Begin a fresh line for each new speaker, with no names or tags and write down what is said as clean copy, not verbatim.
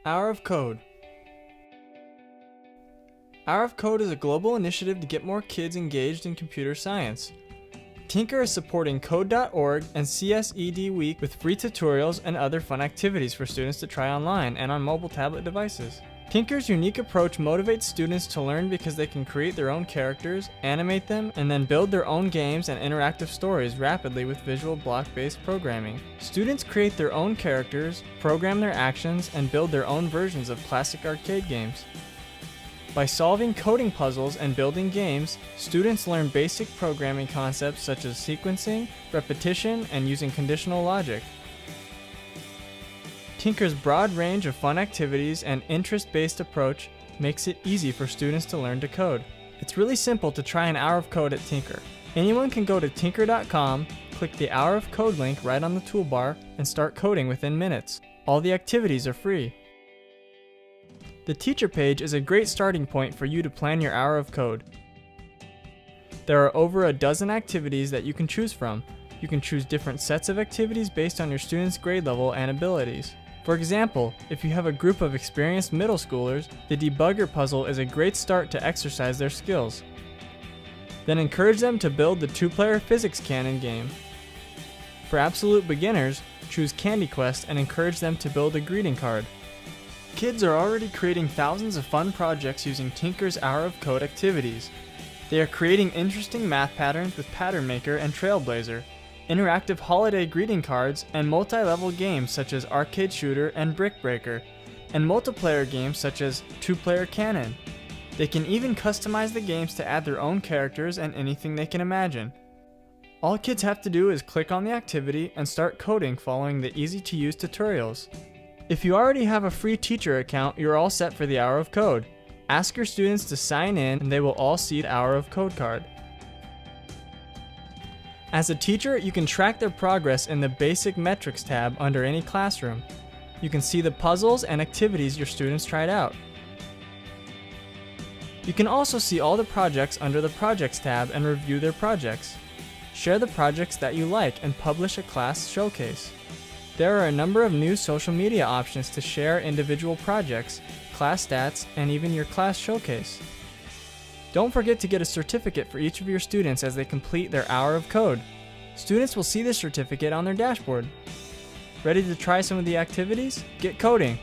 Hour of Code. Hour of Code is a global initiative to get more kids engaged in computer science. Tynker is supporting Code.org and CSED Week with free tutorials and other fun activities for students to try online and on mobile tablet devices. Tynker's unique approach motivates students to learn because they can create their own characters, animate them, and then build their own games and interactive stories rapidly with visual block-based programming. Students create their own characters, program their actions, and build their own versions of classic arcade games. By solving coding puzzles and building games, students learn basic programming concepts such as sequencing, repetition, and using conditional logic. Tynker's broad range of fun activities and interest-based approach makes it easy for students to learn to code. It's really simple to try an hour of code at Tynker. Anyone can go to tynker.com, click the Hour of Code link right on the toolbar, and start coding within minutes. All the activities are free. The teacher page is a great starting point for you to plan your hour of code. There are over a dozen activities that you can choose from. You can choose different sets of activities based on your students' grade level and abilities. For example, if you have a group of experienced middle schoolers, the debugger puzzle is a great start to exercise their skills. Then encourage them to build the two-player physics cannon game. For absolute beginners, choose Candy Quest and encourage them to build a greeting card. Kids are already creating thousands of fun projects using Tynker's Hour of Code activities. They are creating interesting math patterns with Pattern Maker and Trailblazer, interactive holiday greeting cards, and multi-level games such as Arcade Shooter and Brick Breaker, and multiplayer games such as Two-Player Cannon. They can even customize the games to add their own characters and anything they can imagine. All kids have to do is click on the activity and start coding following the easy-to-use tutorials. If you already have a free teacher account, you're all set for the Hour of Code. Ask your students to sign in and they will all see the Hour of Code card. As a teacher, you can track their progress in the Basic Metrics tab under any classroom. You can see the puzzles and activities your students tried out. You can also see all the projects under the Projects tab and review their projects. Share the projects that you like and publish a class showcase. There are a number of new social media options to share individual projects, class stats, and even your class showcase. Don't forget to get a certificate for each of your students as they complete their hour of code. Students will see this certificate on their dashboard. Ready to try some of the activities? Get coding!